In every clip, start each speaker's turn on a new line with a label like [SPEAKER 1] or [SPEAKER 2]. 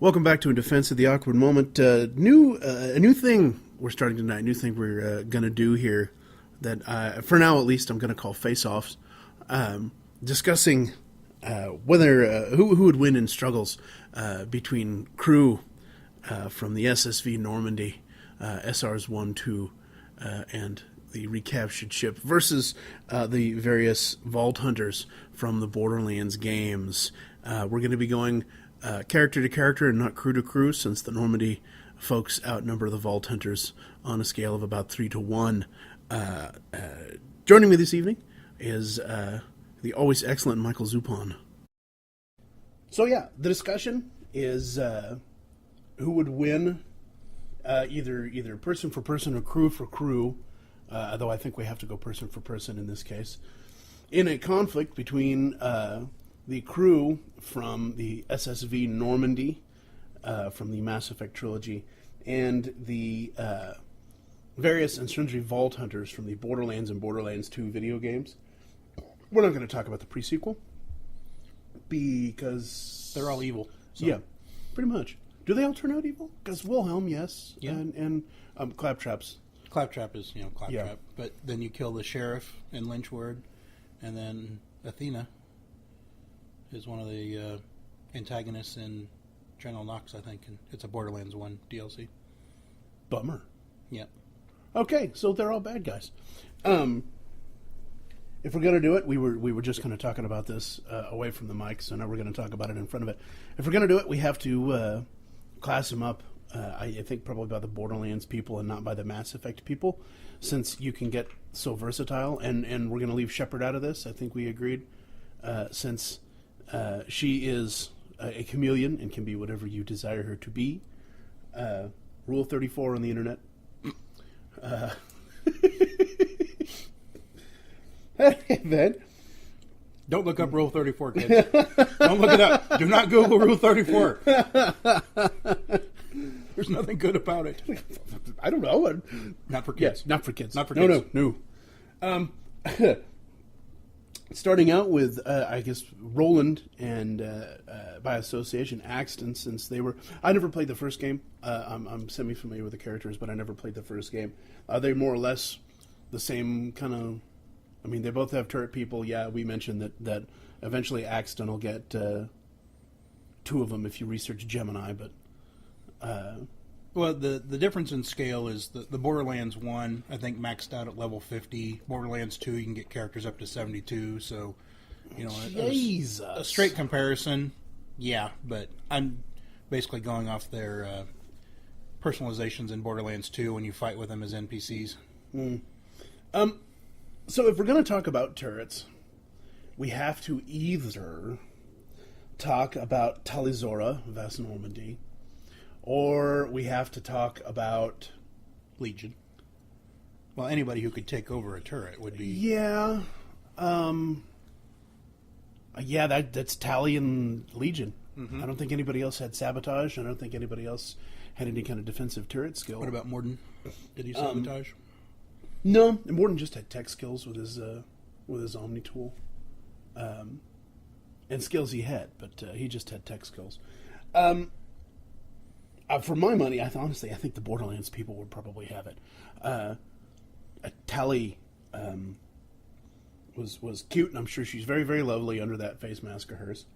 [SPEAKER 1] Welcome back to In Defense of the Awkward Moment. A new thing we're starting tonight. A new thing we're going to do here that, for now at least, I'm going to call face-offs. Discussing whether who would win in struggles between crew from the SSV Normandy, SRs 1, 2, and the recaptured ship versus the various Vault Hunters from the Borderlands games. We're going to be going character to character and not crew to crew, since the Normandy folks outnumber the Vault Hunters on a scale of about 3 to 1. Joining me this evening is the always excellent Michael Zupon. So yeah, the discussion is who would win, either person for person or crew for crew, although I think we have to go person for person in this case, in a conflict between the crew from the SSV Normandy, from the Mass Effect trilogy, and the various and sundry Vault Hunters from the Borderlands and Borderlands 2 video games. We're not going to talk about the pre-sequel, because
[SPEAKER 2] they're all evil. So.
[SPEAKER 1] Yeah, pretty much. Do they all turn out evil? Because Wilhelm, yes,
[SPEAKER 2] yeah.
[SPEAKER 1] and Claptrap's.
[SPEAKER 2] Claptrap is, Claptrap.
[SPEAKER 1] Yeah.
[SPEAKER 2] But then you kill the sheriff in Lynchward, and then Athena is one of the antagonists in General Knox, I think, and it's a Borderlands 1 DLC.
[SPEAKER 1] Bummer.
[SPEAKER 2] Yeah.
[SPEAKER 1] Okay, so they're all bad guys. If we're going to do it, we were just kind of talking about this away from the mic, so now we're going to talk about it in front of it. If we're going to do it, we have to class them up, I think probably by the Borderlands people and not by the Mass Effect people, since you can get so versatile, and we're going to leave Shepard out of this. I think we agreed, since she is a chameleon and can be whatever you desire her to be. Rule 34 on the internet. Then,
[SPEAKER 2] don't look up Rule 34, kids. Don't look it up. Do not Google Rule 34. There's nothing good about it.
[SPEAKER 1] I don't know.
[SPEAKER 2] Not for kids.
[SPEAKER 1] Yeah, not for kids.
[SPEAKER 2] Not for kids.
[SPEAKER 1] No. Starting out with, I guess, Roland and, by association, Axton, since they were... I never played the first game. I'm semi-familiar with the characters, but I never played the first game. Are they more or less the same kind of... I mean, they both have turret people. Yeah, we mentioned that eventually Axton will get 2 of them if you research Gemini, but...
[SPEAKER 2] Well, the difference in scale is the Borderlands 1, I think, maxed out at level 50. Borderlands 2, you can get characters up to 72, so, a straight comparison, yeah, but I'm basically going off their personalizations in Borderlands 2 when you fight with them as NPCs.
[SPEAKER 1] So if we're going to talk about turrets, we have to either talk about Talizora, Vas Normandy, or we have to talk about...
[SPEAKER 2] Legion. Well, anybody who could take over a turret would be...
[SPEAKER 1] Yeah. That's Tally and Legion. Mm-hmm. I don't think anybody else had sabotage. I don't think anybody else had any kind of defensive turret skill.
[SPEAKER 2] What about Morden? Did he sabotage?
[SPEAKER 1] No, Morden just had tech skills with his Omni tool, and skills he had, but he just had tech skills. For my money, I think the Borderlands people would probably have it. Tally was cute, and I'm sure she's very, very lovely under that face mask of hers.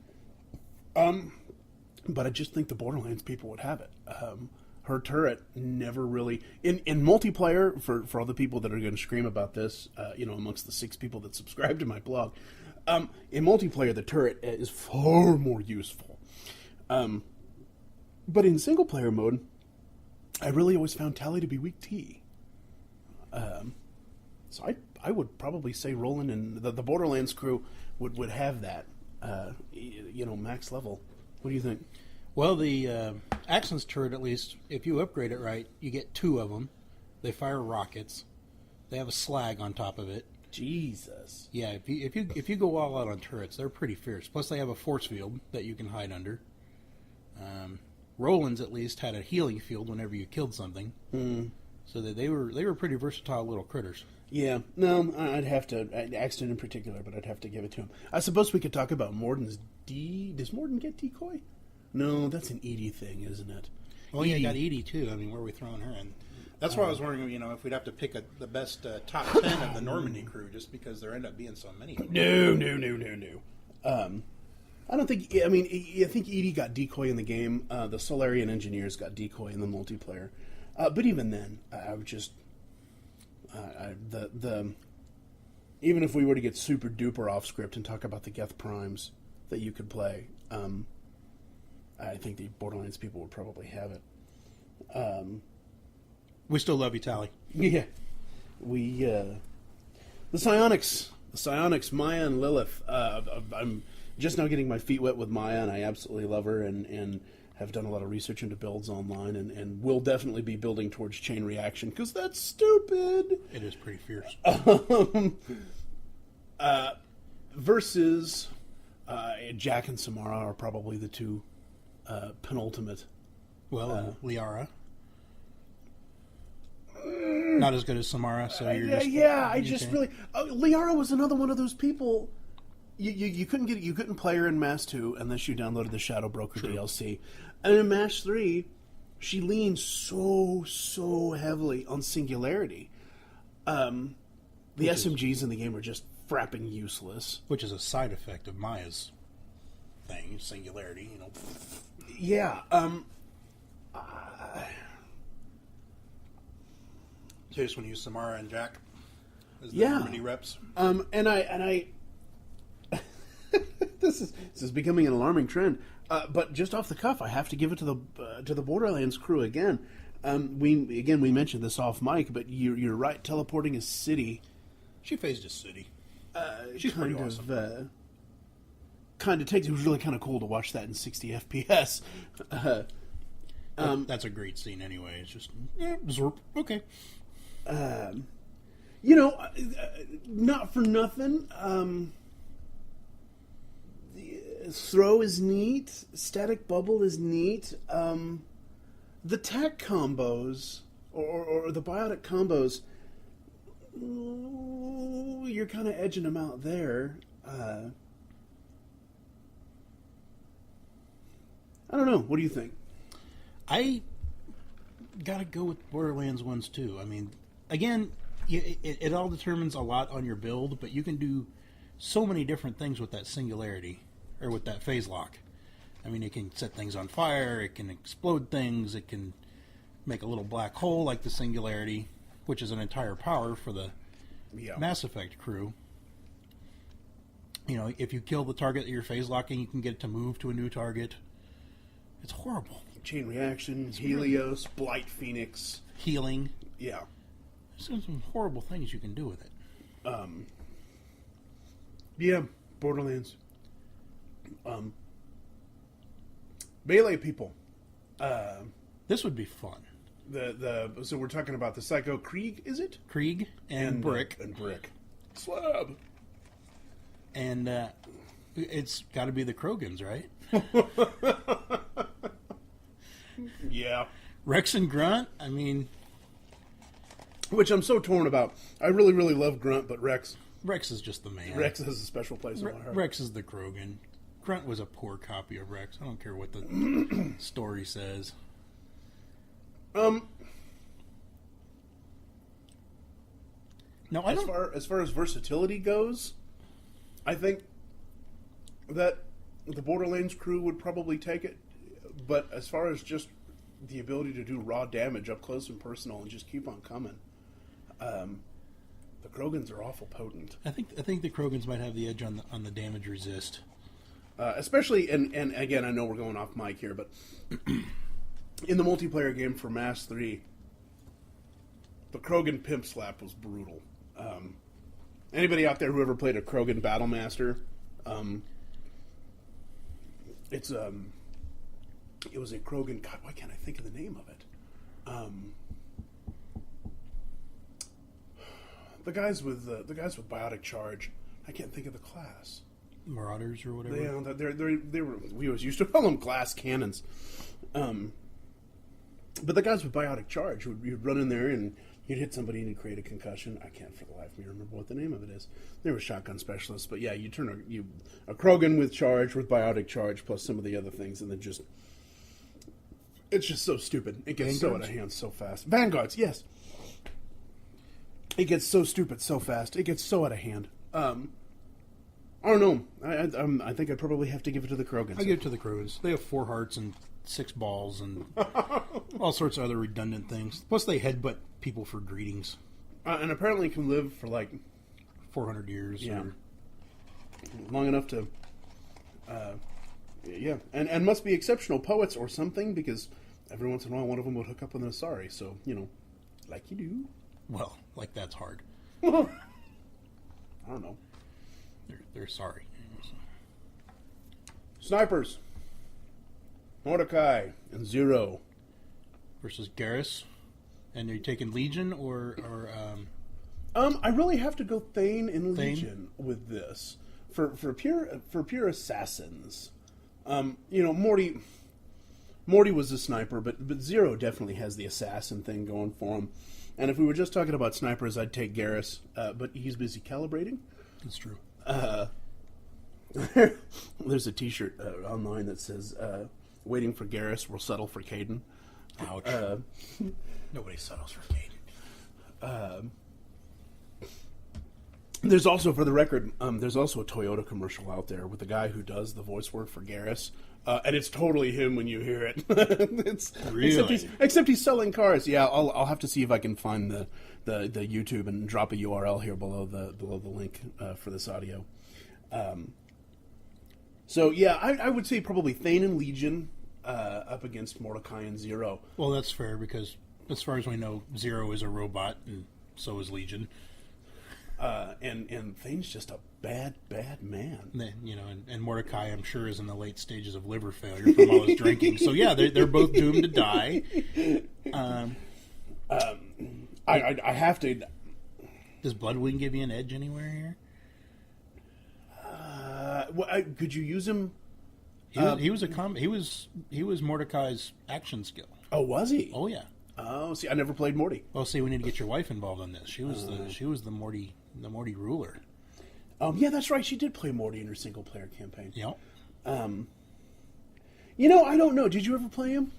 [SPEAKER 1] But I just think the Borderlands people would have it. Her turret never really... In multiplayer, for all the people that are going to scream about this, amongst the 6 people that subscribe to my blog, in multiplayer, the turret is far more useful. But in single-player mode, I really always found Tally to be weak T. So I would probably say Roland and the Borderlands crew would have that, max level. What do you think?
[SPEAKER 2] Well, the Axon's turret, at least, if you upgrade it right, you get 2 of them. They fire rockets. They have a slag on top of it.
[SPEAKER 1] Jesus.
[SPEAKER 2] Yeah, if you go all out on turrets, they're pretty fierce. Plus, they have a force field that you can hide under. Roland's at least had a healing field whenever you killed something. So that they were pretty versatile little critters.
[SPEAKER 1] Yeah, no, I'd have to, Axton in particular, but I'd have to give it to him. I suppose we could talk about Morden's Does Morden get decoy? No, that's an Edie thing, isn't it?
[SPEAKER 2] Well, yeah, you got Edie too. I mean, where are we throwing her in? That's why I was wondering, if we'd have to pick the best top 10 of the Normandy crew, just because there end up being so many.
[SPEAKER 1] No. I don't think. I mean, I think Edie got decoy in the game. The Solarian engineers got decoy in the multiplayer. But even then, I would just even if we were to get super duper off script and talk about the Geth Primes that you could play, I think the Borderlands people would probably have it.
[SPEAKER 2] We still love you, Tally.
[SPEAKER 1] Yeah, we the Psionics, Maya and Lilith. I'm just now getting my feet wet with Maya, and I absolutely love her, and have done a lot of research into builds online, and will definitely be building towards chain reaction, because that's stupid.
[SPEAKER 2] It is pretty fierce.
[SPEAKER 1] Versus Jack and Samara are probably the two penultimate.
[SPEAKER 2] Well, Liara. Not as good as Samara, so you're just...
[SPEAKER 1] Yeah, I just really... Liara was another one of those people... You couldn't play her in Mass 2 unless you downloaded the Shadow Broker DLC. And in Mass 3, she leaned so heavily on Singularity. The SMGs in the game are just frapping useless.
[SPEAKER 2] Which is a side effect of Maya's thing, Singularity,
[SPEAKER 1] Yeah,
[SPEAKER 2] So you just want to use Samara and Jack as the Normandy reps?
[SPEAKER 1] And I this is becoming an alarming trend. But just off the cuff, I have to give it to the Borderlands crew again. We mentioned this off mic, but you're right. Teleporting a city.
[SPEAKER 2] She phased a city. She's pretty awesome.
[SPEAKER 1] Kind of takes. It was really kind of cool to watch that in 60 FPS.
[SPEAKER 2] That's a great scene, anyway. It's just zorp. Okay.
[SPEAKER 1] Not for nothing. Throw is neat. Static bubble is neat. The tech combos or the biotic combos, you're kind of edging them out there. I don't know. What do you think?
[SPEAKER 2] I gotta go with Borderlands 1's too. I mean, again, it all determines a lot on your build, but you can do so many different things with that Singularity, or with that phase lock. I mean, it can set things on fire, it can explode things, it can make a little black hole like the Singularity, which is an entire power for the Mass Effect crew. If you kill the target that you're phase locking, you can get it to move to a new target. It's horrible.
[SPEAKER 1] Chain reaction, Helios, Blight Phoenix.
[SPEAKER 2] Healing.
[SPEAKER 1] Yeah.
[SPEAKER 2] There's some horrible things you can do with it.
[SPEAKER 1] Yeah, Borderlands. Melee people.
[SPEAKER 2] This would be fun.
[SPEAKER 1] So we're talking about the Psycho Krieg, is it?
[SPEAKER 2] Krieg and Brick.
[SPEAKER 1] And Brick. Slab.
[SPEAKER 2] And it's got to be the Krogans, right?
[SPEAKER 1] Yeah.
[SPEAKER 2] Rex and Grunt, I mean...
[SPEAKER 1] Which I'm so torn about. I really, really love Grunt, but Rex
[SPEAKER 2] is just the man.
[SPEAKER 1] Rex has a special place in my heart.
[SPEAKER 2] Rex is the Krogan. Grunt was a poor copy of Rex. I don't care what the story says. No,
[SPEAKER 1] as far as versatility goes, I think that the Borderlands crew would probably take it. But as far as just the ability to do raw damage up close and personal and just keep on coming, the Krogans are awful potent.
[SPEAKER 2] I think the Krogans might have the edge on the damage resist.
[SPEAKER 1] Especially, and again, I know we're going off mic here, but in the multiplayer game for Mass 3, the Krogan Pimp Slap was brutal. Anybody out there who ever played a Krogan Battlemaster, it was a Krogan. God, why can't I think of the name of it? The guys with biotic charge. I can't think of the class.
[SPEAKER 2] Marauders or whatever.
[SPEAKER 1] Yeah, they were. We always used to call them glass cannons. But the guys with biotic charge would run in there and You'd hit somebody and you'd create a concussion. I can't for the life of me remember what the name of it is. They were shotgun specialists, but yeah, you turn a Krogan with charge, with biotic charge, plus some of the other things, and then it's just so stupid. It gets so out of hand so fast. Vanguards, yes. It gets so stupid so fast. It gets so out of hand. I don't know. I think I'd probably have to give it to the Krogans.
[SPEAKER 2] I give it to the Krogans. They have 4 hearts and 6 balls and all sorts of other redundant things. Plus, they headbutt people for greetings.
[SPEAKER 1] And apparently can live for like
[SPEAKER 2] 400 years.
[SPEAKER 1] Yeah. Long enough to... yeah. And must be exceptional poets or something, because every once in a while one of them would hook up with an Asari. So, like you do.
[SPEAKER 2] Well, like that's hard.
[SPEAKER 1] I don't know.
[SPEAKER 2] They're sorry.
[SPEAKER 1] Snipers. Mordecai and Zero
[SPEAKER 2] versus Garrus. And are you taking Legion or
[SPEAKER 1] I really have to go Thane and Legion with this for pure assassins. Morty was a sniper, but Zero definitely has the assassin thing going for him. And if we were just talking about snipers, I'd take Garrus, but he's busy calibrating.
[SPEAKER 2] That's true.
[SPEAKER 1] There's a T-shirt online that says, "Waiting for Garrus, we'll settle for Caden."
[SPEAKER 2] Ouch. Nobody settles for Caden.
[SPEAKER 1] There's also, for the record, there's also a Toyota commercial out there with the guy who does the voice work for Garrus. And it's totally him when you hear it.
[SPEAKER 2] Really?
[SPEAKER 1] Except he's selling cars. Yeah, I'll have to see if I can find the YouTube and drop a URL here below the link for this audio. So yeah, I would say probably Thane and Legion up against Mordecai and Zero.
[SPEAKER 2] Well, that's fair because as far as we know, Zero is a robot and so is Legion.
[SPEAKER 1] And Thane's just a bad man.
[SPEAKER 2] And Mordecai, I'm sure, is in the late stages of liver failure from all his drinking. So yeah, they're both doomed to die.
[SPEAKER 1] I have to.
[SPEAKER 2] Does Bloodwing give you an edge anywhere here?
[SPEAKER 1] Could you use him?
[SPEAKER 2] He was Mordecai's action skill.
[SPEAKER 1] Oh, was he?
[SPEAKER 2] Oh yeah.
[SPEAKER 1] Oh, see, I never played Morty.
[SPEAKER 2] Well, see, we need to get your wife involved on this. She was the Morty ruler.
[SPEAKER 1] Yeah, that's right. She did play Morty in her single player campaign.
[SPEAKER 2] Yep.
[SPEAKER 1] I don't know. Did you ever play him?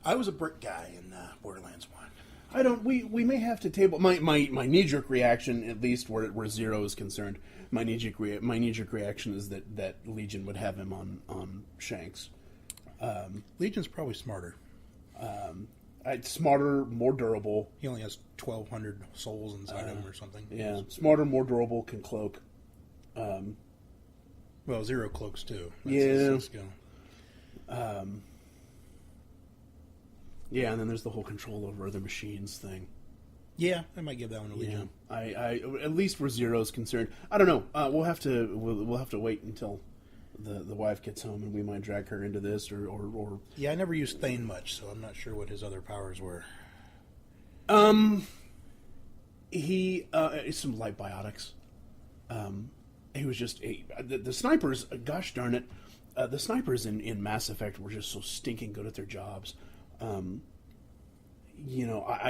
[SPEAKER 2] I was a brick guy in Borderlands 1.
[SPEAKER 1] I don't. We may have to table my knee jerk reaction, at least where Zero is concerned. My knee jerk reaction is that Legion would have him on Shanks.
[SPEAKER 2] Legion's probably smarter.
[SPEAKER 1] Smarter, more durable.
[SPEAKER 2] He only has 1,200 souls inside him or something.
[SPEAKER 1] Yeah, smarter, more durable, can cloak.
[SPEAKER 2] Well, Zero cloaks too. That's his skill.
[SPEAKER 1] Yeah, and then there's the whole control over other machines thing.
[SPEAKER 2] Yeah, I might give that one to Legion.
[SPEAKER 1] Yeah, I at least where Zero's concerned. I don't know. We'll have to wait until the wife gets home, and we might drag her into this, or
[SPEAKER 2] Yeah, I never used Thane much, so I'm not sure what his other powers were.
[SPEAKER 1] He some light biotics. He was just the snipers. Gosh darn it, the snipers in Mass Effect were just so stinking good at their jobs. I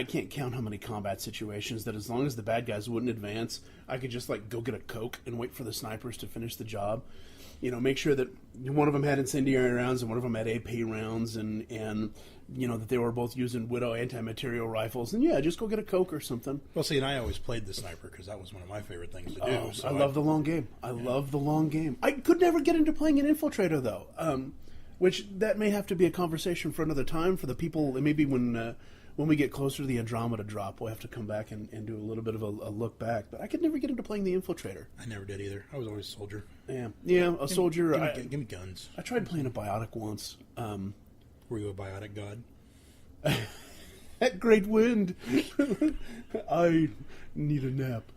[SPEAKER 1] can't count how many combat situations that as long as the bad guys wouldn't advance, I could just go get a Coke and wait for the snipers to finish the job. Make sure that one of them had incendiary rounds and one of them had AP rounds, and that they were both using Widow anti-material rifles. And yeah, just go get a Coke or something.
[SPEAKER 2] Well, see, and I always played the sniper because that was one of my favorite things to do.
[SPEAKER 1] Oh, so I love the long game. I love the long game. I could never get into playing an infiltrator though, which that may have to be a conversation for another time for the people. Maybe when we get closer to the Andromeda drop, we'll have to come back and do a little bit of a look back. But I could never get into playing the infiltrator.
[SPEAKER 2] I never did either. I was always a soldier.
[SPEAKER 1] Yeah, a soldier.
[SPEAKER 2] Give me guns.
[SPEAKER 1] I tried playing a biotic once.
[SPEAKER 2] Were you a biotic god?
[SPEAKER 1] At great wind. I need a nap.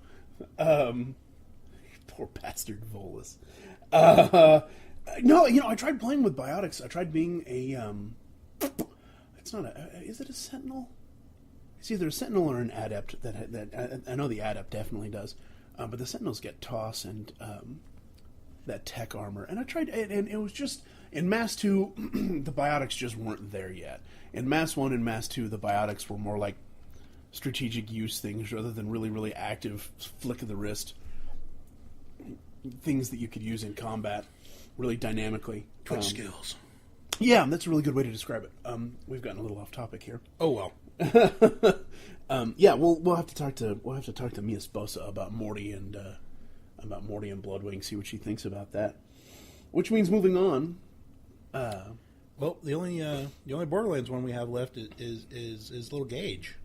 [SPEAKER 1] Poor bastard Volus. No, I tried playing with biotics. I tried being a... It's not is it a sentinel? It's either a sentinel or an adept. That I know the adept definitely does, but the sentinels get toss and that tech armor. And I tried, and it was just in Mass 2, the biotics just weren't there yet. In Mass 1 and Mass 2, the biotics were more like strategic use things rather than really, really active flick of the wrist things that you could use in combat really dynamically.
[SPEAKER 2] Twitch skills.
[SPEAKER 1] Yeah, that's a really good way to describe it. We've gotten a little off topic here.
[SPEAKER 2] Oh well.
[SPEAKER 1] Yeah, we'll have to talk to Mia Sposa about Morty and Bloodwing, see what she thinks about that. Which means moving on.
[SPEAKER 2] Well, the only Borderlands one we have left is Little Gage.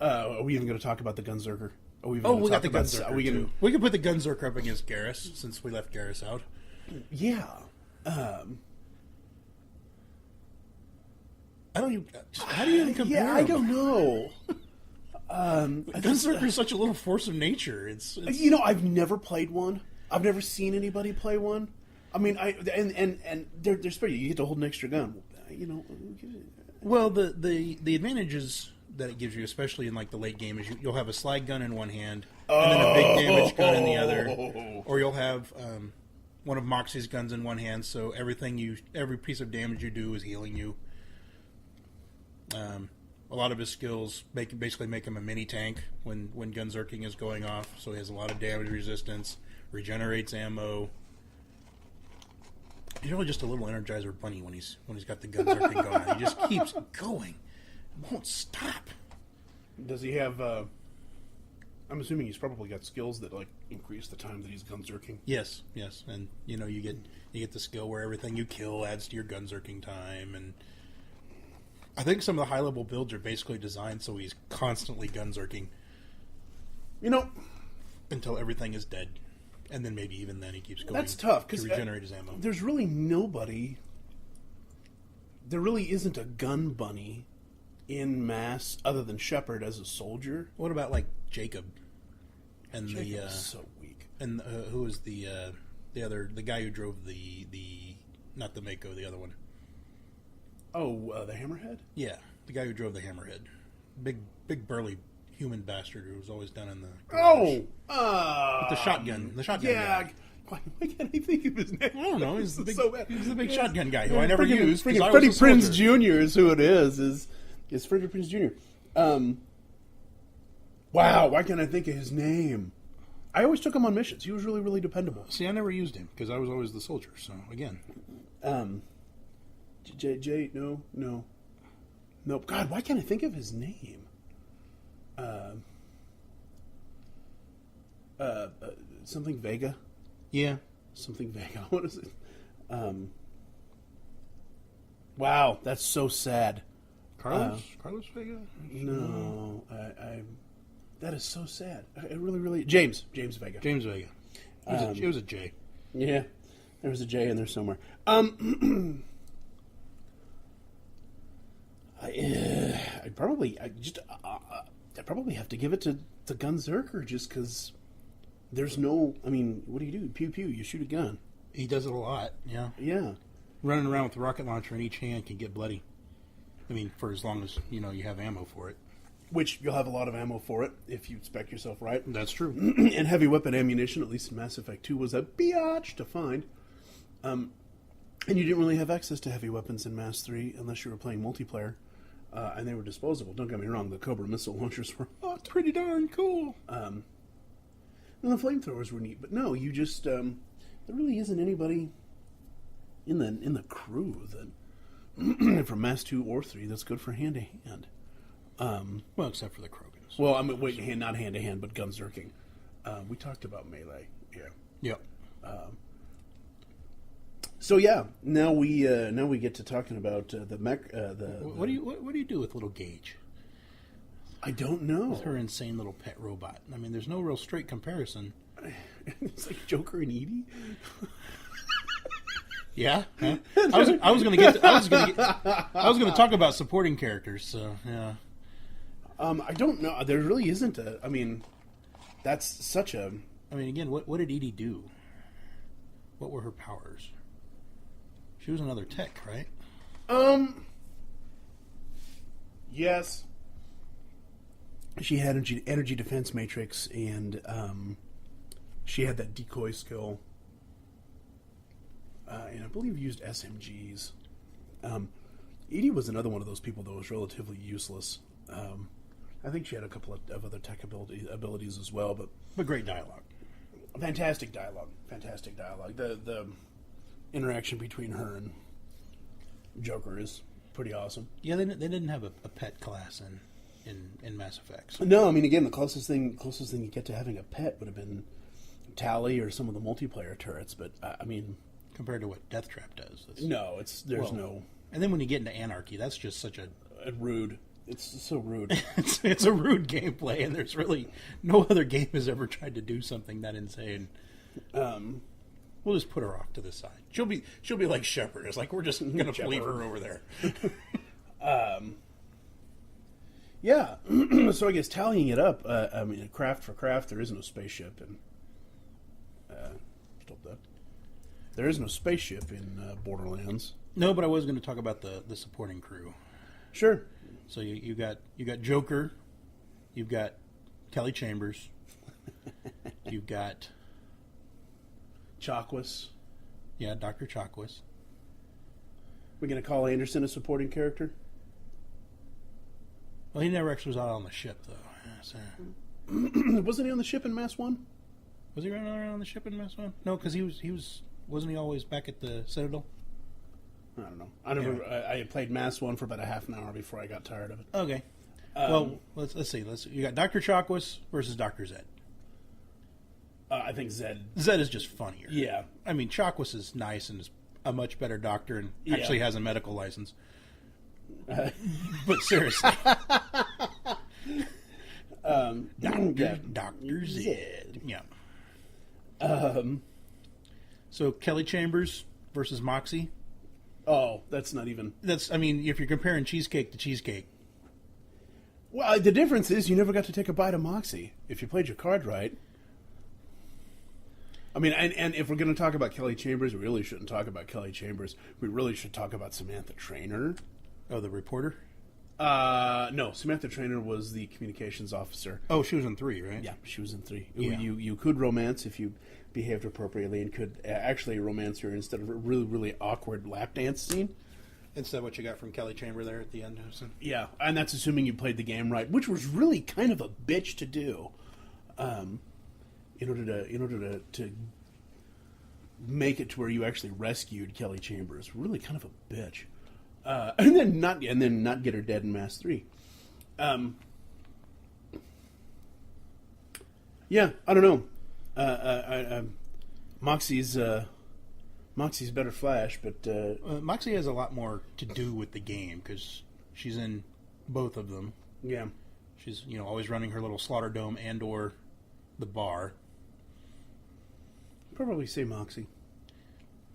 [SPEAKER 1] Are we even going to talk about the Gunzerker?
[SPEAKER 2] We got the Gunzerker too. We can put the Gunzerker up against Garrus since we left Garrus out.
[SPEAKER 1] Yeah.
[SPEAKER 2] I don't even. How do you even compare?
[SPEAKER 1] Yeah, I don't know.
[SPEAKER 2] Gunzerker is such a little force of nature. It's
[SPEAKER 1] I've never played one. I've never seen anybody play one. I mean, and they're pretty. You get to hold an extra gun.
[SPEAKER 2] Well, the advantages that it gives you, especially in like the late game, is you'll have a slide gun in one hand and then a big damage gun in the other, or you'll have one of Moxie's guns in one hand. So every piece of damage you do is healing you. A lot of his skills basically make him a mini tank when Gunzerking is going off. So he has a lot of damage resistance, regenerates ammo. He's really just a little Energizer bunny when he's got the Gunzerking going. He just keeps going, won't stop.
[SPEAKER 1] Does he have? I'm assuming he's probably got skills that like increase the time that he's Gunzerking.
[SPEAKER 2] Yes, and you get the skill where everything you kill adds to your Gunzerking time and. I think some of the high-level builds are basically designed so he's constantly Gunzerking. Until everything is dead. And then maybe even then he keeps going.
[SPEAKER 1] That's tough, because
[SPEAKER 2] to regenerate his ammo.
[SPEAKER 1] There's really nobody... There really isn't a gun bunny in mass other than Shepard as a soldier.
[SPEAKER 2] What about, like, Jacob? And
[SPEAKER 1] Jacob's so weak.
[SPEAKER 2] And who was the guy who drove the... Not the Mako, the other one.
[SPEAKER 1] Oh, the Hammerhead?
[SPEAKER 2] Yeah, the guy who drove the Hammerhead. Big burly human bastard who was always down in the garage. With the shotgun. The shotgun guy.
[SPEAKER 1] Why can't I think of his name?
[SPEAKER 2] I don't know. He's the big shotgun guy who
[SPEAKER 1] Yeah,
[SPEAKER 2] I never used.
[SPEAKER 1] Freddie Prinze Jr. is who it is. Is Freddie Prinze Jr. Wow, why can't I think of his name? I always took him on missions. He was really, really dependable.
[SPEAKER 2] See, I never used him because I was always the soldier. So, again.
[SPEAKER 1] No. God, why can't I think of his name? Something Vega.
[SPEAKER 2] Yeah,
[SPEAKER 1] something Vega. What is it? Wow, that's so sad.
[SPEAKER 2] Carlos Vega?
[SPEAKER 1] No, I. That is so sad. I really. James Vega.
[SPEAKER 2] James Vega. It was a J.
[SPEAKER 1] Yeah, there was a J in there somewhere. I'd probably have to give it to Gunzerker just because there's no. I mean, what do? Pew pew. You shoot a gun.
[SPEAKER 2] He does it a lot. Yeah.
[SPEAKER 1] Yeah.
[SPEAKER 2] Running around with a rocket launcher in each hand can get bloody. I mean, for as long as you have ammo for it.
[SPEAKER 1] Which you'll have a lot of ammo for it if you spec yourself right.
[SPEAKER 2] That's true.
[SPEAKER 1] And heavy weapon ammunition, at least in Mass Effect 2, was a biatch to find. And you didn't really have access to heavy weapons in Mass 3 unless you were playing multiplayer. And they were disposable. Don't get me wrong, the Cobra missile launchers were pretty darn cool. And the flamethrowers were neat. But no, you just... there really isn't anybody in the crew that from Mass 2 or 3 that's good for hand-to-hand.
[SPEAKER 2] Well, except for the Krogans.
[SPEAKER 1] Well, I mean, not hand-to-hand, but Gunzerking. We talked about melee. Yeah.
[SPEAKER 2] Yep.
[SPEAKER 1] So yeah, now we get to talking about the mech.
[SPEAKER 2] What do you do with little Gage?
[SPEAKER 1] I don't know.
[SPEAKER 2] With her insane little pet robot. I mean, there's no real straight comparison.
[SPEAKER 1] It's like Joker and Edie.
[SPEAKER 2] Yeah, huh? I was going to talk about supporting characters. So yeah.
[SPEAKER 1] I don't know. There really isn't a. I mean, that's such a.
[SPEAKER 2] I mean, again, what did Edie do? What were her powers? She was another tech, right?
[SPEAKER 1] Yes. She had energy defense matrix, and she had that decoy skill, and I believe used SMGs. Edie was another one of those people that was relatively useless. I think she had a couple of other tech abilities as well,
[SPEAKER 2] But great dialogue.
[SPEAKER 1] fantastic dialogue. Fantastic dialogue. The interaction between her and Joker is pretty awesome.
[SPEAKER 2] Yeah, they didn't have a pet class in Mass Effect. So.
[SPEAKER 1] No, I mean, again, the closest thing you get to having a pet would have been Tally or some of the multiplayer turrets, but I mean,
[SPEAKER 2] Compared to what Death Trap does.
[SPEAKER 1] There's no.
[SPEAKER 2] And then when you get into Anarchy, that's just such a
[SPEAKER 1] rude. It's so rude.
[SPEAKER 2] it's a rude gameplay, and there's really no other game has ever tried to do something that insane. We'll just put her off to the side. She'll be like Shepard. It's like we're just going to leave her over there.
[SPEAKER 1] Yeah. So I guess tallying it up, I mean, craft for craft, there is no spaceship, and stop that. There is no spaceship in Borderlands.
[SPEAKER 2] No, but I was going to talk about the supporting crew.
[SPEAKER 1] Sure.
[SPEAKER 2] So you got Joker, you've got Kelly Chambers, you've got
[SPEAKER 1] Chakwas.
[SPEAKER 2] Yeah, Dr. Chakwas.
[SPEAKER 1] We're going to call Anderson a supporting character?
[SPEAKER 2] Well, he never actually was out on the ship, though. Yeah, so.
[SPEAKER 1] Wasn't he on the ship in Mass 1?
[SPEAKER 2] Was he running around on the ship in Mass 1? No, because wasn't he always back at the Citadel?
[SPEAKER 1] I don't know. I played Mass 1 for about a half an hour before I got tired of it.
[SPEAKER 2] Okay. Well, let's see. You got Dr. Chakwas versus Dr. Zed.
[SPEAKER 1] I think Zed
[SPEAKER 2] is just funnier.
[SPEAKER 1] Yeah.
[SPEAKER 2] I mean, Chakwas is nice and is a much better doctor and actually has a medical license. But seriously. Dr. Zed. Yeah. So Kelly Chambers versus Moxie.
[SPEAKER 1] Oh, that's not even...
[SPEAKER 2] I mean, if you're comparing cheesecake to cheesecake.
[SPEAKER 1] Well, the difference is you never got to take a bite of Moxie, if you played your card right. I mean, and if we're going to talk about Kelly Chambers, we really shouldn't talk about Kelly Chambers. We really should talk about Samantha Traynor.
[SPEAKER 2] Oh, the reporter?
[SPEAKER 1] No, Samantha Traynor was the communications officer.
[SPEAKER 2] Oh, she was in 3, right?
[SPEAKER 1] Yeah, she was in 3.
[SPEAKER 2] Yeah.
[SPEAKER 1] You could romance if you behaved appropriately and could actually romance her instead of a really, really awkward lap dance scene.
[SPEAKER 2] Instead of what you got from Kelly Chamber there at the end.
[SPEAKER 1] Yeah, and that's assuming you played the game right, which was really kind of a bitch to do. In order to make it to where you actually rescued Kelly Chambers, really kind of a bitch, and then not get her dead in Mass 3. Yeah, I don't know. Moxie's better Flash, but
[SPEAKER 2] Moxie has a lot more to do with the game because she's in both of them.
[SPEAKER 1] Yeah,
[SPEAKER 2] she's always running her little slaughter dome and/or the bar.
[SPEAKER 1] Probably say Moxie.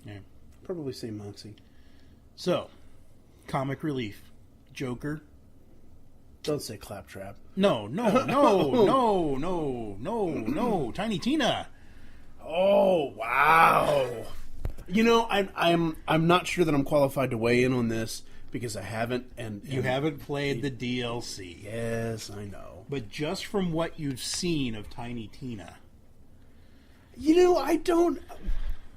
[SPEAKER 2] Yeah.
[SPEAKER 1] Probably say Moxie.
[SPEAKER 2] So, comic relief. Joker.
[SPEAKER 1] Don't say Claptrap.
[SPEAKER 2] No. Tiny Tina.
[SPEAKER 1] Oh, wow. I'm not sure that I'm qualified to weigh in on this because I haven't. And
[SPEAKER 2] you haven't played the DLC.
[SPEAKER 1] Yes, I know.
[SPEAKER 2] But just from what you've seen of Tiny Tina.
[SPEAKER 1] I don't...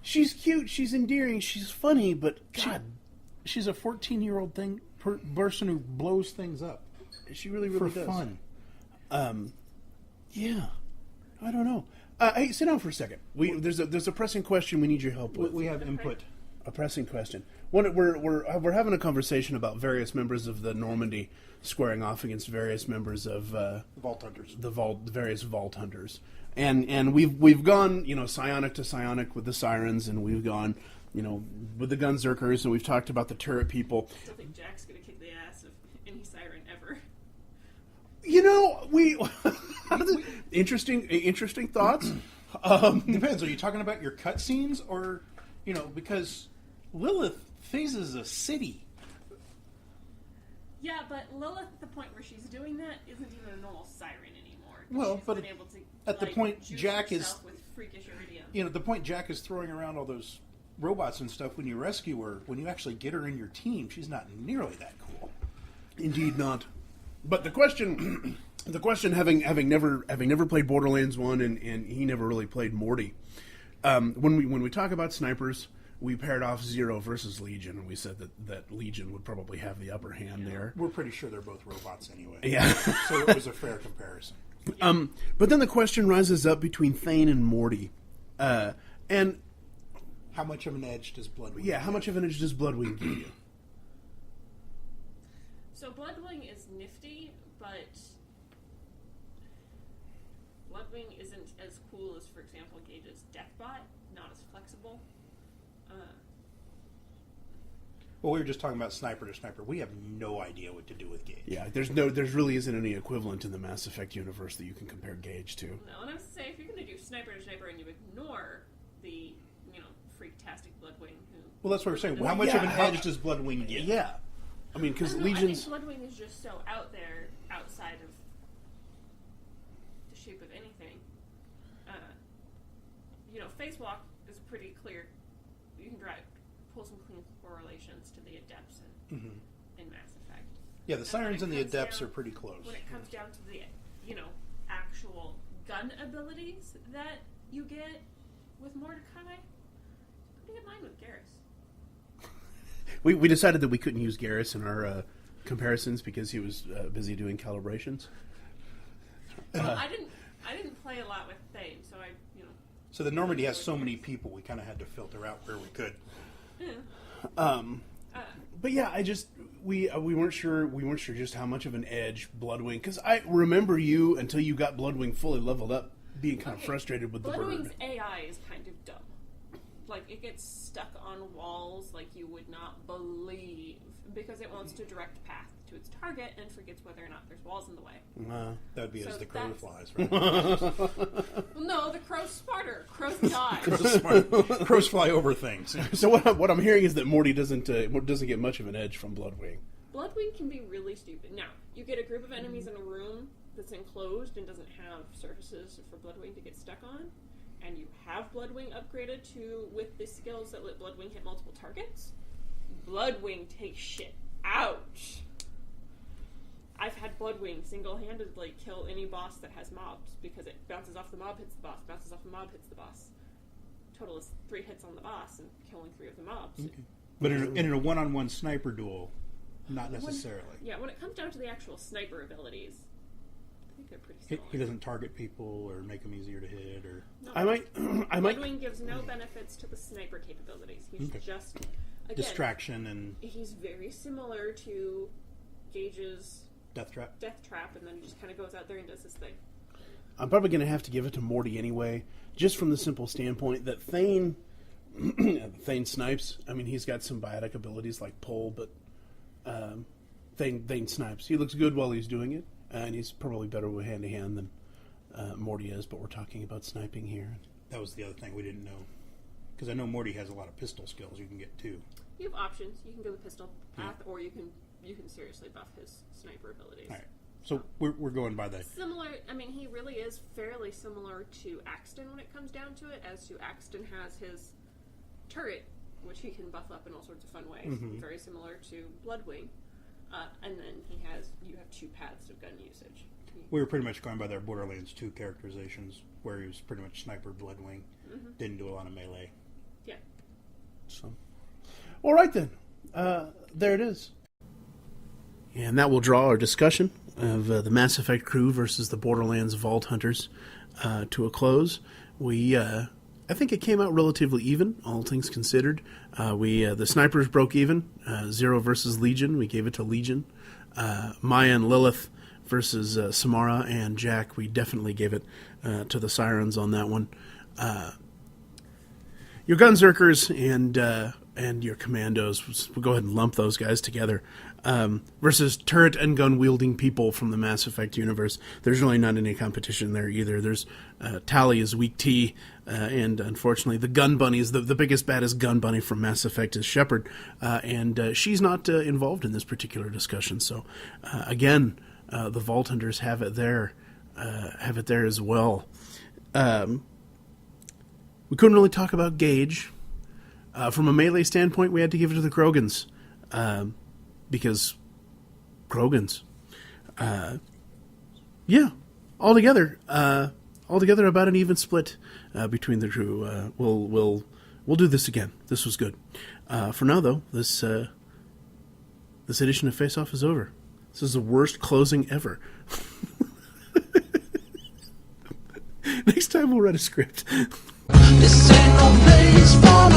[SPEAKER 1] She's cute, she's endearing, she's funny, but God...
[SPEAKER 2] She's a 14-year-old person who blows things up.
[SPEAKER 1] She really does.
[SPEAKER 2] For fun.
[SPEAKER 1] Yeah. I don't know. Hey, sit down for a second. There's a pressing question we need your help with.
[SPEAKER 2] We have input.
[SPEAKER 1] A pressing question. We're having a conversation about various members of the Normandy squaring off against various members of
[SPEAKER 2] Vault Hunters.
[SPEAKER 1] The various Vault Hunters. And we've gone, psionic to psionic with the Sirens, and we've gone, with the Gunzerkers, and we've talked about the turret people.
[SPEAKER 3] I still think Jack's gonna kick the ass of any Siren ever.
[SPEAKER 1] We interesting thoughts.
[SPEAKER 2] Depends. Are you talking about your cutscenes, or because Lilith phases a city?
[SPEAKER 3] Yeah, but Lilith, at the point where she's doing that, isn't even a normal Siren anymore.
[SPEAKER 2] Well,
[SPEAKER 3] she's
[SPEAKER 2] but
[SPEAKER 3] been able to,
[SPEAKER 2] at the point
[SPEAKER 3] juice
[SPEAKER 2] Jack is
[SPEAKER 3] herself with freakish iridium.
[SPEAKER 2] The point Jack is throwing around all those robots and stuff. When you rescue her, when you actually get her in your team, she's not nearly that cool.
[SPEAKER 1] Indeed not. But the question, having never played Borderlands 1, and he never really played Morty. When we talk about snipers, we paired off Zero versus Legion, and we said that Legion would probably have the upper hand there.
[SPEAKER 2] We're pretty sure they're both robots anyway.
[SPEAKER 1] Yeah.
[SPEAKER 2] So it was a fair comparison.
[SPEAKER 1] But then the question rises up between Thane and Morty. And
[SPEAKER 2] how much of an edge does Bloodwing
[SPEAKER 1] yeah, how much of an edge does Bloodwing give you?
[SPEAKER 3] So Bloodwing is nifty, but Bloodwing isn't as cool as, for example, Gage's Deathbot. Not as flexible.
[SPEAKER 2] Well, we were just talking about sniper to sniper. We have no idea what to do with Gage.
[SPEAKER 1] Yeah, there's really isn't any equivalent in the Mass Effect universe that you can compare Gage to.
[SPEAKER 3] No, and I was to say, if you're going to do sniper to sniper and you ignore the, freaktastic Bloodwing who...
[SPEAKER 2] Well, that's what we're saying. How much of an edge does Bloodwing get?
[SPEAKER 1] Yeah. I mean, because
[SPEAKER 3] Legion's... I think Bloodwing is just so out there, outside of the shape of anything. Phase Walk is pretty clear. You can pull some clean correlations to the Adepts in Mass Effect.
[SPEAKER 2] Yeah, the Sirens and the Adepts are pretty close.
[SPEAKER 3] When it comes down to the, actual gun abilities that you get with Mordecai, pretty good line with Garrus.
[SPEAKER 1] We decided that we couldn't use Garrus in our comparisons because he was busy doing calibrations.
[SPEAKER 3] Well, I didn't play a lot with Thane, so
[SPEAKER 2] So the Normandy has so many people, we kind of had to filter out where we could.
[SPEAKER 3] Yeah.
[SPEAKER 1] But yeah, we weren't sure just how much of an edge Bloodwing, because I remember you until you got Bloodwing fully leveled up being kind of frustrated with the bird.
[SPEAKER 3] Bloodwing's AI is kind of dumb. Like, it gets stuck on walls like you would not believe because it wants to direct path to its target and forgets whether or not there's walls in the way.
[SPEAKER 2] That would be as the crow flies, right?
[SPEAKER 3] Well, no, the crow's smarter. Crows die.
[SPEAKER 2] Crows fly over things.
[SPEAKER 1] So what I'm hearing is that Morty doesn't get much of an edge from Bloodwing.
[SPEAKER 3] Bloodwing can be really stupid. Now, you get a group of enemies in a room that's enclosed and doesn't have surfaces for Bloodwing to get stuck on, and you have Bloodwing upgraded with the skills that let Bloodwing hit multiple targets. Bloodwing takes shit out. I've had Bloodwing single-handedly kill any boss that has mobs because it bounces off the mob, hits the boss, bounces off the mob, hits the boss. Total is 3 hits on the boss and killing 3 of the mobs.
[SPEAKER 2] Okay. But in a one-on-one sniper duel, not necessarily.
[SPEAKER 3] When it comes down to the actual sniper abilities, I think they're pretty similar.
[SPEAKER 2] He doesn't target people or make them easier to hit, or...
[SPEAKER 3] No,
[SPEAKER 1] I might.
[SPEAKER 3] Bloodwing gives no benefits to the sniper capabilities. He's just... Again,
[SPEAKER 2] distraction and...
[SPEAKER 3] He's very similar to Gage's...
[SPEAKER 2] Death Trap,
[SPEAKER 3] and then he just kind of goes out there and does his thing.
[SPEAKER 1] I'm probably going to have to give it to Morty anyway, just from the simple standpoint that Thane snipes. I mean, he's got some biotic abilities like pull, but Thane snipes. He looks good while he's doing it, and he's probably better with hand-to-hand than Morty is, but we're talking about sniping here.
[SPEAKER 2] That was the other thing we didn't know. Because I know Morty has a lot of pistol skills you can get, too.
[SPEAKER 3] You have options. You can go the pistol path, or you can seriously buff his sniper abilities.
[SPEAKER 2] All right. So we're going by the...
[SPEAKER 3] Similar, I mean, he really is fairly similar to Axton when it comes down to it, as to Axton has his turret, which he can buff up in all sorts of fun ways. Very similar to Bloodwing. And then you have 2 paths of gun usage.
[SPEAKER 2] We were pretty much going by their Borderlands 2 characterizations, where he was pretty much sniper Bloodwing. Didn't do a lot of melee.
[SPEAKER 3] Yeah.
[SPEAKER 1] So, all right then. There it is. And that will draw our discussion of the Mass Effect crew versus the Borderlands Vault Hunters to a close. I think it came out relatively even, all things considered. The snipers broke even. Zero versus Legion. We gave it to Legion. Maya and Lilith versus Samara and Jack. We definitely gave it to the Sirens on that one. Your Gunzerkers and your Commandos, we'll go ahead and lump those guys together, versus turret and gun wielding people from the Mass Effect universe. There's really not any competition there either. There's Tali is weak T, and unfortunately the gun bunnies, the biggest baddest gun bunny from Mass Effect is Shepard, and she's not involved in this particular discussion. So again, the Vault Hunters have it there as well. We couldn't really talk about Gage. From a melee standpoint, we had to give it to the Krogans. Because Krogans. Altogether about an even split between the two. We'll We'll do this again. This was good. For now, though, this edition of Face Off is over. This is the worst closing ever. Next time we'll write a script.
[SPEAKER 4] This ain't no place for